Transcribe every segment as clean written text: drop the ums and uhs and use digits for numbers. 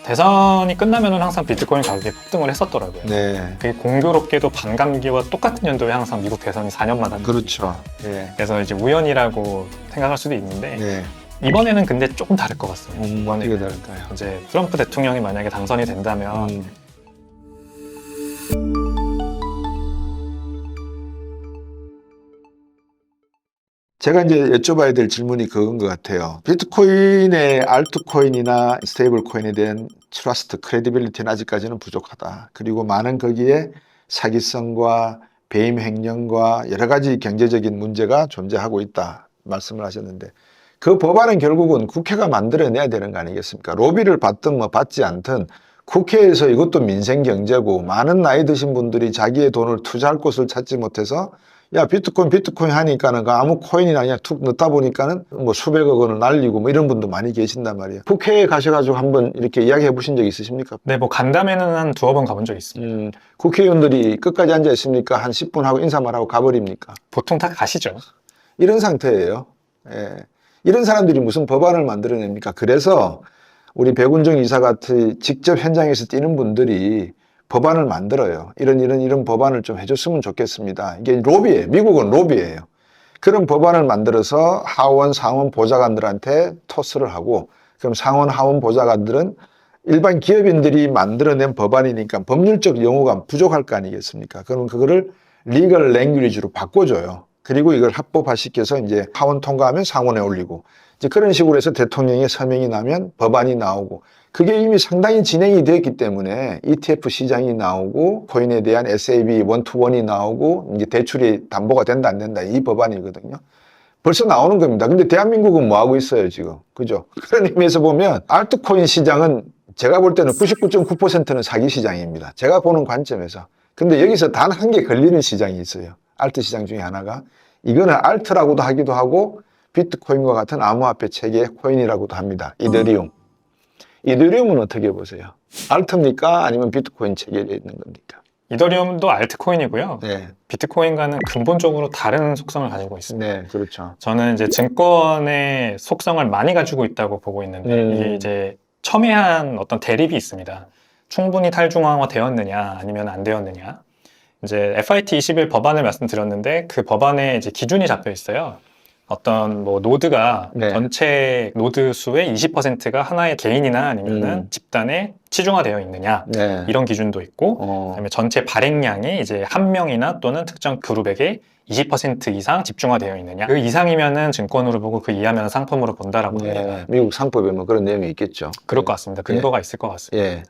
대선이 끝나면은 항상 비트코인 가격이 폭등을 했었더라고요. 네. 그게 공교롭게도 반감기와 똑같은 연도에 항상 미국 대선이 4년마다. 그렇죠. 예. 그래서 이제 우연이라고 생각할 수도 있는데 네. 이번에는 근데 조금 다를 것 같습니다. 어떻게 이번에는 다를까요? 이제 트럼프 대통령이 만약에 당선이 된다면 제가 이제 여쭤봐야 될 질문이 그건 것 같아요. 비트코인의 알트코인이나 스테이블 코인에 대한 트러스트, 크레디빌리티는 아직까지는 부족하다. 그리고 많은 거기에 사기성과 배임 횡령과 여러 가지 경제적인 문제가 존재하고 있다 말씀을 하셨는데, 그 법안은 결국은 국회가 만들어내야 되는 거 아니겠습니까? 로비를 받든 뭐 받지 않든 국회에서 이것도 민생 경제고, 많은 나이 드신 분들이 자기의 돈을 투자할 곳을 찾지 못해서 야 비트코인 하니까는 그 아무 코인이나 그냥 툭 넣다 보니까는 뭐 수백억 원을 날리고 뭐 이런 분도 많이 계신단 말이에요. 국회에 가셔가지고 한번 이렇게 이야기해 보신 적 있으십니까? 네, 뭐 간담회는 한 2번 가본 적 있습니다. 국회의원들이 끝까지 앉아 있습니까? 한 10분 하고 인사만 하고 가버립니까? 보통 다 가시죠. 이런 상태예요. 예. 이런 사람들이 무슨 법안을 만들어냅니까? 그래서 우리 백운정 이사 같이 직접 현장에서 뛰는 분들이 법안을 만들어요. 이런 법안을 좀 해줬으면 좋겠습니다. 이게 로비예요. 미국은 로비예요. 그런 법안을 만들어서 하원, 상원 보좌관들한테 토스를 하고, 그럼 상원, 하원 보좌관들은 일반 기업인들이 만들어낸 법안이니까 법률적 용어가 부족할 거 아니겠습니까? 그러면 그거를 리걸 랭귀지로 바꿔줘요. 그리고 이걸 합법화시켜서 이제 하원 통과하면 상원에 올리고, 이제 그런 식으로 해서 대통령의 서명이 나면 법안이 나오고, 그게 이미 상당히 진행이 되었기 때문에 ETF 시장이 나오고 코인에 대한 SAB 1-to-1이 나오고 이제 대출이 담보가 된다 안 된다 이 법안이거든요. 벌써 나오는 겁니다. 근데 대한민국은 뭐 하고 있어요 지금? 그죠? 그런 의미에서 보면 알트코인 시장은 제가 볼 때는 99.9%는 사기 시장입니다. 제가 보는 관점에서. 근데 여기서 단 한 개 걸리는 시장이 있어요. 알트 시장 중에 하나가. 이거는 알트라고도 하기도 하고 비트코인과 같은 암호화폐 체계의 코인이라고도 합니다. 이더리움. 이더리움은 어떻게 보세요? 알트입니까? 아니면 비트코인 체계에 있는 겁니까? 이더리움도 알트코인이고요. 네. 비트코인과는 근본적으로 다른 속성을 가지고 있습니다. 네, 그렇죠. 저는 이제 증권의 속성을 많이 가지고 있다고 보고 있는데 이게 이제 첨예한 어떤 대립이 있습니다. 충분히 탈중앙화 되었느냐 아니면 안 되었느냐. 이제 FIT 21 법안을 말씀드렸는데 그 법안에 이제 기준이 잡혀 있어요. 어떤 뭐 노드가 네. 전체 노드 수의 20%가 하나의 개인이나 아니면은 집단에 치중화되어 있느냐 네. 이런 기준도 있고 그다음에 전체 발행량이 이제 한 명이나 또는 특정 그룹에게 20% 이상 집중화되어 있느냐 그 이상이면은 증권으로 보고 그 이하면 상품으로 본다라고 합니다. 네. 미국 상법에 뭐 그런 내용이 있겠죠. 그럴 것 같습니다. 근거가 있을 것 같습니다. 예.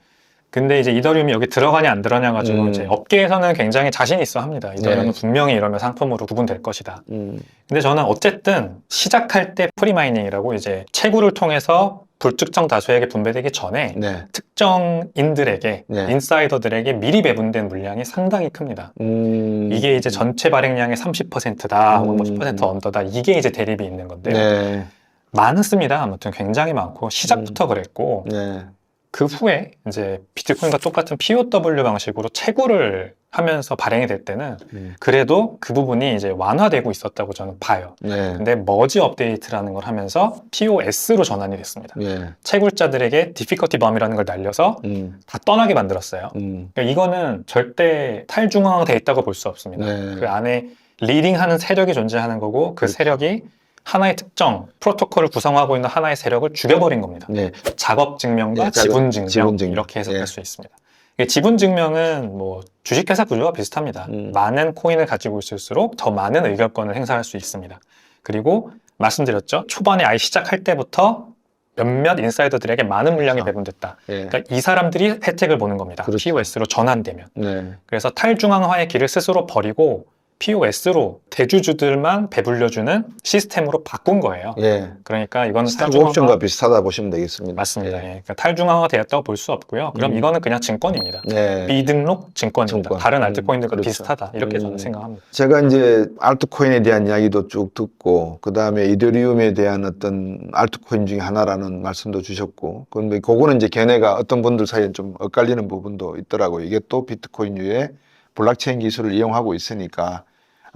근데 이제 이더리움이 여기 들어가냐 안 들어가냐 가지고 이제 업계에서는 굉장히 자신 있어 합니다. 이더리움은 네. 분명히 이러면 상품으로 구분될 것이다. 음. 근데 저는 어쨌든 시작할 때 프리마이닝이라고 이제 채굴을 통해서 불특정 다수에게 분배되기 전에 네. 특정인들에게 네. 인사이더들에게 미리 배분된 물량이 상당히 큽니다. 이게 이제 전체 발행량의 30%다 혹은 50% 언더다 이게 이제 대립이 있는 건데요. 네. 많습니다. 아무튼 굉장히 많고 시작부터 그랬고 네. 그 후에 이제 비트코인과 똑같은 POW 방식으로 채굴을 하면서 발행이 될 때는 그래도 그 부분이 이제 완화되고 있었다고 저는 봐요. 네. 근데 머지 업데이트라는 걸 하면서 POS로 전환이 됐습니다. 네. 채굴자들에게 디피커티 범이라는 걸 날려서 다 떠나게 만들었어요. 그러니까 이거는 절대 탈중앙화되어 있다고 볼 수 없습니다. 네. 그 안에 리딩하는 세력이 존재하는 거고 그 세력이 하나의 특정 프로토콜을 구성하고 있는 하나의 세력을 죽여버린 겁니다. 네. 작업 증명과 네, 지분 증명 지분 증명. 이렇게 해석할 네. 수 있습니다. 지분 증명은 뭐 주식회사 구조와 비슷합니다. 많은 코인을 가지고 있을수록 더 많은 의결권을 행사할 수 있습니다. 그리고 말씀드렸죠. 초반에 아예 시작할 때부터 몇몇 인사이더들에게 많은 물량이 배분됐다. 네. 그러니까 이 사람들이 혜택을 보는 겁니다. 그렇죠. POS로 전환되면. 네. 그래서 탈중앙화의 길을 스스로 버리고 POS로 대주주들만 배불려주는 시스템으로 바꾼 거예요. 예. 그러니까 이거는 스타크 옵션과 비슷하다 보시면 되겠습니다. 맞습니다. 예. 예. 그러니까 탈중앙화 되었다고 볼 수 없고요. 그럼 이거는 그냥 증권입니다. 네. 비등록 증권입니다. 증권. 다른 알트코인들과 그렇죠. 비슷하다. 이렇게 저는 생각합니다. 제가 이제 알트코인에 대한 이야기도 쭉 듣고, 그 다음에 이더리움에 대한 어떤 알트코인 중에 하나라는 말씀도 주셨고, 근데 그거는 이제 걔네가 어떤 분들 사이에 좀 엇갈리는 부분도 있더라고요. 이게 또 비트코인류의 블록체인 기술을 이용하고 있으니까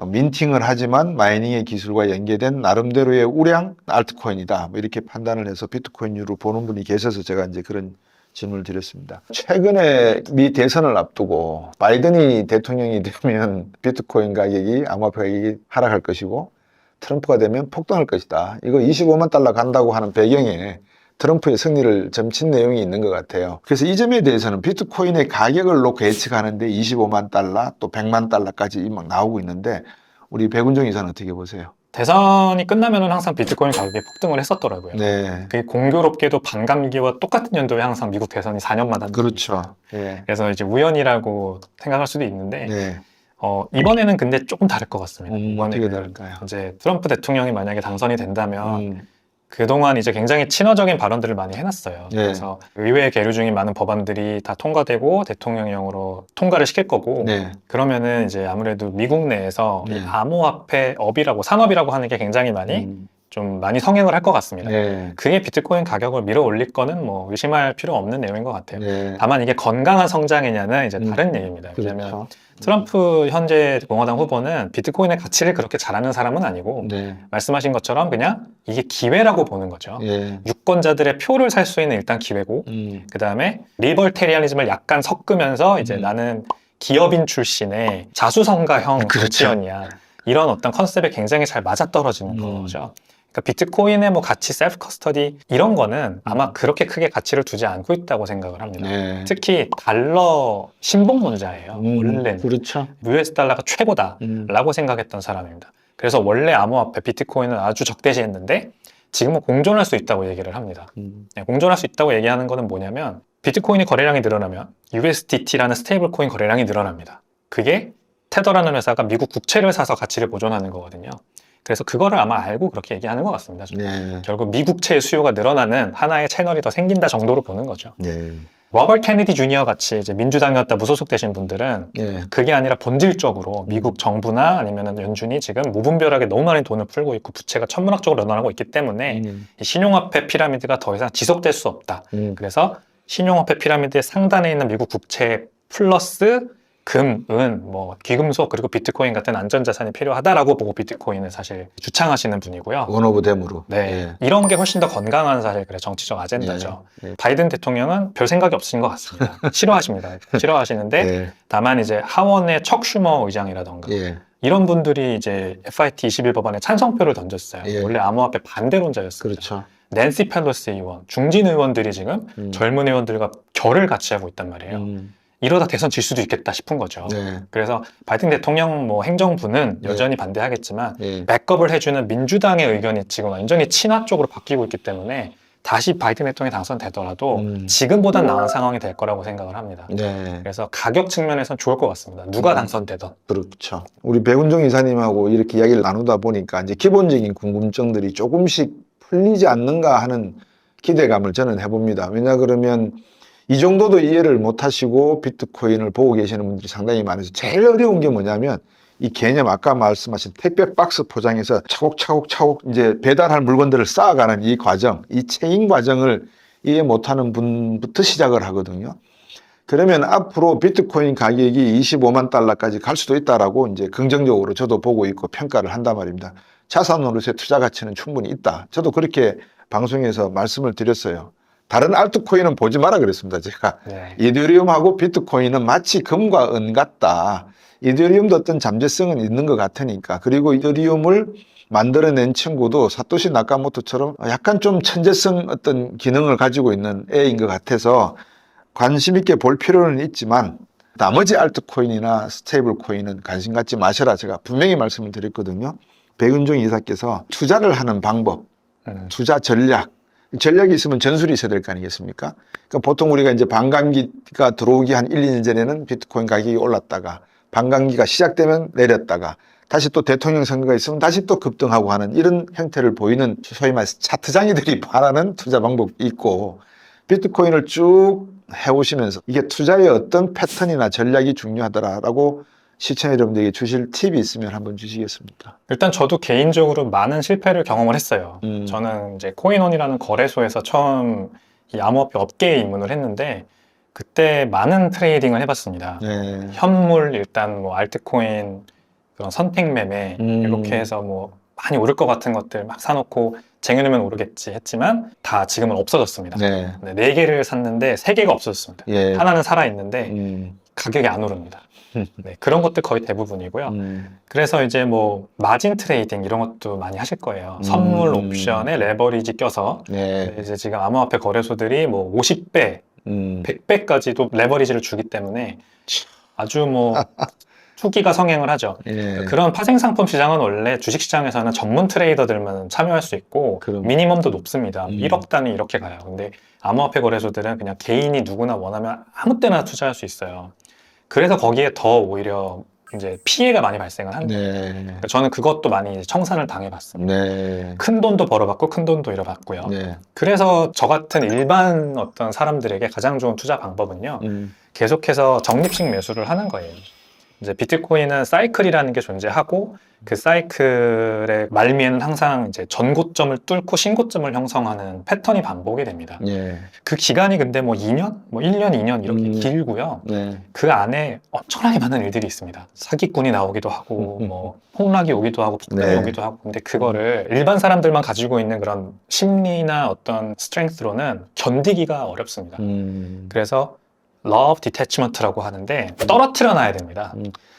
민팅을 하지만 마이닝의 기술과 연계된 나름대로의 우량 알트코인이다. 뭐 이렇게 판단을 해서 비트코인류로 보는 분이 계셔서 제가 이제 그런 질문을 드렸습니다. 최근에 미 대선을 앞두고 바이든이 대통령이 되면 비트코인 가격이 암호화폐 가격이 하락할 것이고 트럼프가 되면 폭등할 것이다. 이거 25만 달러 간다고 하는 배경에 트럼프의 승리를 점친 내용이 있는 것 같아요. 그래서 이 점에 대해서는 비트코인의 가격을 놓고 예측하는데 25만 달러 또 100만 달러까지 막 나오고 있는데 우리 백운정 이사는 어떻게 보세요? 대선이 끝나면은 항상 비트코인 가격이 폭등을 했었더라고요. 네. 그게 공교롭게도 반감기와 똑같은 연도에 항상 미국 대선이 4년마다 하는 그렇죠. 거니까. 예. 그래서 이제 우연이라고 생각할 수도 있는데 네. 이번에는 근데 조금 다를 것 같습니다. 어떻게 이번에는 다를까요? 이제 트럼프 대통령이 만약에 당선이 된다면 음. 그동안 이제 굉장히 친화적인 발언들을 많이 해놨어요. 네. 그래서 의회에 계류 중인 많은 법안들이 다 통과되고 대통령령으로 통과를 시킬 거고 네. 그러면은 이제 아무래도 미국 내에서 네. 이 암호화폐 업이라고 산업이라고 하는 게 굉장히 많이 좀 많이 성행을 할 것 같습니다. 네. 그게 비트코인 가격을 밀어 올릴 거는 뭐 의심할 필요 없는 내용인 것 같아요. 네. 다만 이게 건강한 성장이냐는 이제 다른 얘기입니다. 왜냐하면 그렇죠. 트럼프 현재 공화당 후보는 비트코인의 가치를 그렇게 잘하는 사람은 아니고 네. 말씀하신 것처럼 그냥 이게 기회라고 보는 거죠. 예. 유권자들의 표를 살 수 있는 일단 기회고 그 다음에 리버테리아니즘을 약간 섞으면서 이제 나는 기업인 출신의 자수성가형 그렇죠. 정치연이야. 이런 어떤 컨셉에 굉장히 잘 맞아떨어지는 거죠. 그러니까 비트코인의 뭐 가치, 셀프 커스터디 이런 거는 아마 그렇게 크게 가치를 두지 않고 있다고 생각을 합니다. 네. 특히 달러 신봉론자예요. 원래는 그렇죠. US 달러가 최고다라고 생각했던 사람입니다. 그래서 원래 암호화폐 비트코인은 아주 적대시했는데 지금은 공존할 수 있다고 얘기를 합니다. 네, 공존할 수 있다고 얘기하는 거는 뭐냐면 비트코인이 거래량이 늘어나면 USDT라는 스테이블 코인 거래량이 늘어납니다. 그게 테더라는 회사가 미국 국채를 사서 가치를 보존하는 거거든요. 그래서 그거를 아마 알고 그렇게 얘기하는 것 같습니다. 네. 결국 미국채의 수요가 늘어나는 하나의 채널이 더 생긴다 정도로 보는 거죠. 네. 로버트 케네디 주니어 같이 이제 민주당이었다 무소속 되신 분들은 예. 그게 아니라 본질적으로 미국 정부나 아니면 연준이 지금 무분별하게 너무 많은 돈을 풀고 있고 부채가 천문학적으로 늘어나고 있기 때문에 이 신용화폐 피라미드가 더 이상 지속될 수 없다. 그래서 신용화폐 피라미드의 상단에 있는 미국 국채 플러스 금, 은, 뭐 귀금속 그리고 비트코인 같은 안전자산이 필요하다라고 보고 비트코인을 사실 주창하시는 분이고요. 원 오브 댐으로. 네, 이런 게 훨씬 더 건강한 사실 그래 정치적 아젠다죠. 예. 바이든 대통령은 별 생각이 없으신 것 같습니다. 싫어하십니다. 싫어하시는데 예. 다만 이제 하원의 척 슈머 의장이라던가 예. 이런 분들이 이제 FIT 21 법안에 찬성표를 던졌어요. 예. 원래 암호화폐 반대론자였습니다. 그렇죠. 낸시 펠로시 의원, 중진 의원들이 지금 젊은 의원들과 결을 같이 하고 있단 말이에요. 이러다 대선 질 수도 있겠다 싶은 거죠. 네. 그래서 바이든 대통령 뭐 행정부는 네. 여전히 반대하겠지만 예. 백업을 해주는 민주당의 의견이 지금 완전히 친화 쪽으로 바뀌고 있기 때문에 다시 바이든 대통령이 당선되더라도 지금보단 나은 상황이 될 거라고 생각을 합니다. 네. 그래서 가격 측면에서는 좋을 것 같습니다. 누가 당선되던. 그렇죠. 우리 백운종 이사님하고 이렇게 이야기를 나누다 보니까 이제 기본적인 궁금증들이 조금씩 풀리지 않는가 하는 기대감을 저는 해봅니다. 왜냐 그러면 이 정도도 이해를 못 하시고 비트코인을 보고 계시는 분들이 상당히 많아서 제일 어려운 게 뭐냐면 이 개념 아까 말씀하신 택배 박스 포장해서 차곡차곡 이제 배달할 물건들을 쌓아가는 이 과정, 이 체인 과정을 이해 못하는 분부터 시작을 하거든요. 그러면 앞으로 비트코인 가격이 25만 달러까지 갈 수도 있다라고 이제 긍정적으로 저도 보고 있고 평가를 한단 말입니다. 자산 노릇의 투자 가치는 충분히 있다. 저도 그렇게 방송에서 말씀을 드렸어요. 다른 알트코인은 보지 마라 그랬습니다. 제가 네. 이더리움하고 비트코인은 마치 금과 은 같다. 이더리움도 어떤 잠재성은 있는 것 같으니까. 그리고 이더리움을 만들어낸 친구도 사토시 나카모토처럼 약간 좀 천재성 어떤 기능을 가지고 있는 애인 것 같아서 관심 있게 볼 필요는 있지만 나머지 알트코인이나 스테이블 코인은 관심 갖지 마셔라. 제가 분명히 말씀을 드렸거든요. 백은종 이사께서 투자를 하는 방법, 투자 전략이 있으면 전술이 있어야 될 거 아니겠습니까? 그러니까 보통 우리가 이제 반감기가 들어오기 한 1, 2년 전에는 비트코인 가격이 올랐다가 반감기가 시작되면 내렸다가 다시 또 대통령 선거가 있으면 다시 또 급등하고 하는 이런 형태를 보이는 소위 말해서 차트장이들이 바라는 투자 방법이 있고 비트코인을 쭉 해오시면서 이게 투자의 어떤 패턴이나 전략이 중요하더라라고 시청자 여러분들에게 주실 팁이 있으면 한번 주시겠습니까? 일단 저도 개인적으로 많은 실패를 경험을 했어요. 저는 이제 코인원이라는 거래소에서 처음 이 암호화폐 업계에 입문을 했는데 그때 많은 트레이딩을 해봤습니다. 현물 일단 뭐 알트코인 그런 선택 매매 이렇게 해서 뭐 많이 오를 것 같은 것들 막 사놓고 쟁여놓으면 오르겠지 했지만 다 지금은 없어졌습니다. 네. 네, 4개를 샀는데 3개가 없어졌습니다. 예. 하나는 살아있는데 음. 가격이 안 오릅니다. 네, 그런 것들 거의 대부분이고요. 그래서 이제 뭐 마진 트레이딩 이런 것도 많이 하실 거예요. 선물 옵션에 레버리지 껴서 네. 이제 지금 암호화폐 거래소들이 뭐 50배, 100배까지도 레버리지를 주기 때문에 아주 뭐 투기가 성행을 하죠. 예. 그런 파생 상품 시장은 원래 주식 시장에서는 전문 트레이더들만 참여할 수 있고 그럼. 미니멈도 높습니다. 1억 음. 단위 이렇게 가요. 근데 암호화폐 거래소들은 그냥 개인이 누구나 원하면 아무 때나 투자할 수 있어요. 그래서 거기에 더 오히려 이제 피해가 많이 발생을 하는 거예요. 네. 저는 그것도 많이 이제 청산을 당해봤습니다. 네. 큰 돈도 벌어봤고 큰 돈도 잃어봤고요. 네. 그래서 저 같은 일반 어떤 사람들에게 가장 좋은 투자 방법은요. 계속해서 적립식 매수를 하는 거예요. 이제 비트코인은 사이클이라는 게 존재하고 그 사이클의 말미에는 항상 이제 전고점을 뚫고 신고점을 형성하는 패턴이 반복이 됩니다. 예. 그 기간이 근데 뭐 2년, 뭐 1년, 2년 이렇게 길고요. 네. 그 안에 엄청나게 많은 일들이 있습니다. 사기꾼이 나오기도 하고, 뭐 폭락이 오기도 하고, 폭등이 네. 오기도 하고. 근데 그거를 일반 사람들만 가지고 있는 그런 심리나 어떤 스트렝스로는 견디기가 어렵습니다. 그래서 love detachment라고 하는데 떨어뜨려 놔야 됩니다.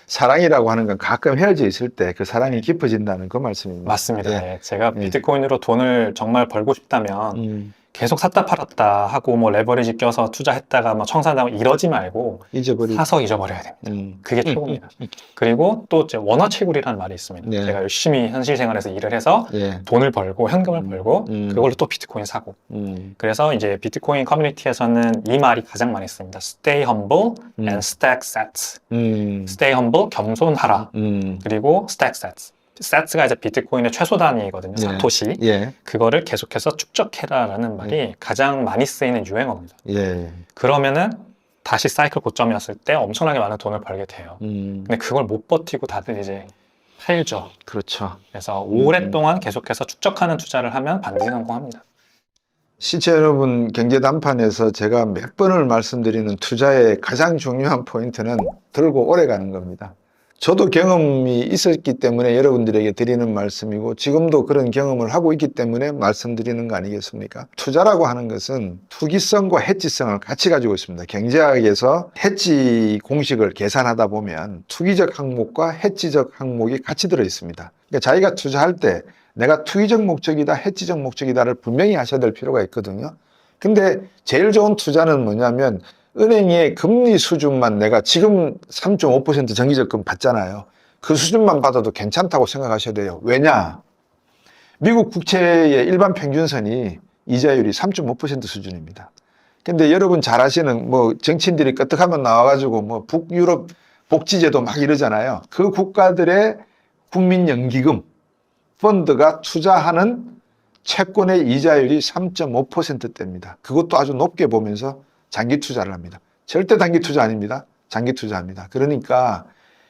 사랑이라고 하는 건 가끔 헤어져 있을 때 그 사랑이 깊어진다는 그 말씀입니다. 맞습니다. 예. 예, 제가 비트코인으로 돈을 정말 벌고 싶다면 계속 샀다 팔았다 하고 뭐 레버리지 껴서 투자했다가 뭐 청산하고 이러지 말고 잊어버리고. 사서 잊어버려야 됩니다. 그게 최고입니다. 그리고 또 이제 원화채굴이라는 말이 있습니다. 네. 제가 열심히 현실 생활에서 일을 해서 예. 돈을 벌고 현금을 벌고 그걸로 또 비트코인 사고. 그래서 이제 비트코인 커뮤니티에서는 이 말이 가장 많이 씁니다. Stay humble and stack sats. Stay humble, 겸손하라. 그리고 stack sats. sats가 이제 비트코인의 최소 단위거든요. 예. 사토시. 예. 그거를 계속해서 축적해라라는 말이 가장 많이 쓰이는 유행어입니다. 예. 그러면은 다시 사이클 고점이었을 때 엄청나게 많은 돈을 벌게 돼요. 근데 그걸 못 버티고 다들 이제 팔죠. 그렇죠. 그래서 오랫동안 계속해서 축적하는 투자를 하면 반드시 성공합니다. 시청자 여러분, 경제단판에서 제가 몇 번을 말씀드리는 투자의 가장 중요한 포인트는 들고 오래 가는 겁니다. 저도 경험이 있었기 때문에 여러분들에게 드리는 말씀이고 지금도 그런 경험을 하고 있기 때문에 말씀드리는 거 아니겠습니까? 투자라고 하는 것은 투기성과 해지성을 같이 가지고 있습니다. 경제학에서 해지 공식을 계산하다 보면 투기적 항목과 해지적 항목이 같이 들어 있습니다. 그러니까 자기가 투자할 때 내가 투기적 목적이다, 해지적 목적이다를 분명히 하셔야 될 필요가 있거든요. 근데 제일 좋은 투자는 뭐냐면 은행의 금리 수준만 내가 지금 3.5% 정기적금 받잖아요. 그 수준만 받아도 괜찮다고 생각하셔야 돼요. 왜냐? 미국 국채의 일반 평균선이 이자율이 3.5% 수준입니다. 근데 여러분 잘 아시는 뭐 정치인들이 끄떡하면 나와가지고 뭐 북유럽 복지제도 막 이러잖아요. 그 국가들의 국민연기금 펀드가 투자하는 채권의 이자율이 3.5%대입니다. 그것도 아주 높게 보면서 장기 투자를 합니다. 절대 단기 투자 아닙니다. 장기 투자합니다. 그러니까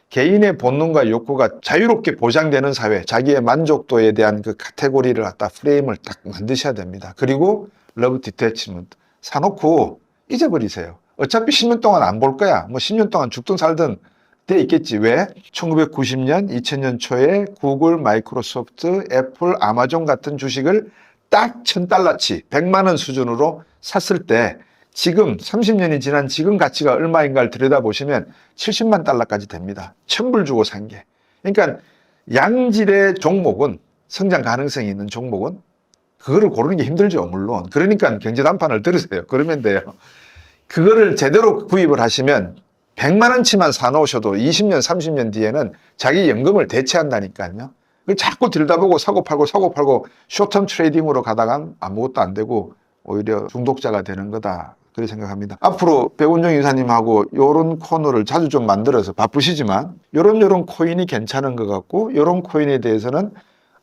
개인의 본능과 욕구가 자유롭게 보장되는 사회, 자기의 만족도에 대한 그 카테고리를 갖다 프레임을 딱 만드셔야 됩니다. 그리고 러브 디태치먼트 사놓고 잊어버리세요. 어차피 10년 동안 안 볼 거야. 뭐 10년 동안 죽든 살든 돼 있겠지. 왜? 1990년, 2000년 초에 구글, 마이크로소프트, 애플, 아마존 같은 주식을 딱 1000달러치, 100만 원 수준으로 샀을 때 지금 30년이 지난 지금 가치가 얼마인가를 들여다보시면 70만 달러까지 됩니다. 1000불 주고 산 게. 그러니까 양질의 종목은, 성장 가능성이 있는 종목은 그거를 고르는 게 힘들죠, 물론. 그러니까 경제단판을 들으세요. 그러면 돼요. 그거를 제대로 구입을 하시면 100만 원치만 사놓으셔도 20년, 30년 뒤에는 자기 연금을 대체한다니까요. 그걸 자꾸 들여다보고 사고 팔고 쇼텀 트레이딩으로 가다간 아무것도 안 되고 오히려 중독자가 되는 거다. 그렇게 생각합니다. 앞으로 백운정 이사님하고 이런 코너를 자주 좀 만들어서 바쁘시지만 이런 코인이 괜찮은 것 같고 이런 코인에 대해서는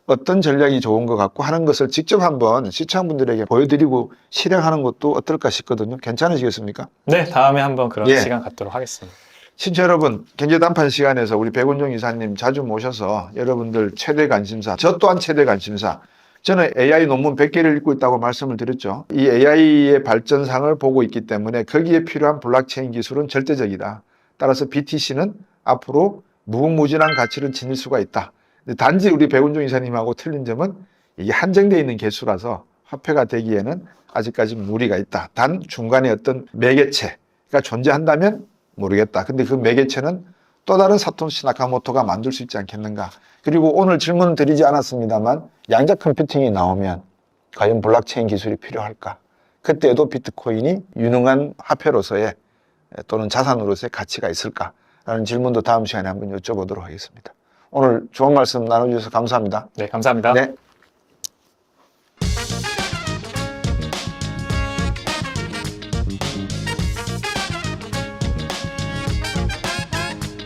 어떤 전략이 좋은 것 같고 하는 것을 직접 한번 시청자분들에게 보여드리고 실행하는 것도 어떨까 싶거든요. 괜찮으시겠습니까? 네, 다음에 한번 그런 예. 시간 갖도록 하겠습니다. 시청자 여러분, 경제단판 시간에서 우리 백운정 이사님 자주 모셔서 여러분들 최대 관심사, 저 또한 최대 관심사, 저는 AI 논문 100개를 읽고 있다고 말씀을 드렸죠. 이 AI의 발전상을 보고 있기 때문에 거기에 필요한 블록체인 기술은 절대적이다. 따라서 BTC는 앞으로 무궁무진한 가치를 지닐 수가 있다. 근데 단지 우리 백운종 이사님하고 틀린 점은 이게 한정되어 있는 개수라서 화폐가 되기에는 아직까지 무리가 있다. 단 중간에 어떤 매개체가 존재한다면 모르겠다. 근데 그 매개체는 또 다른 사토시 나카모토가 만들 수 있지 않겠는가. 그리고 오늘 질문 드리지 않았습니다만 양자 컴퓨팅이 나오면 과연 블록체인 기술이 필요할까? 그때도 비트코인이 유능한 화폐로서의 또는 자산으로서의 가치가 있을까? 라는 질문도 다음 시간에 한번 여쭤보도록 하겠습니다. 오늘 좋은 말씀 나눠주셔서 감사합니다. 네, 감사합니다. 네.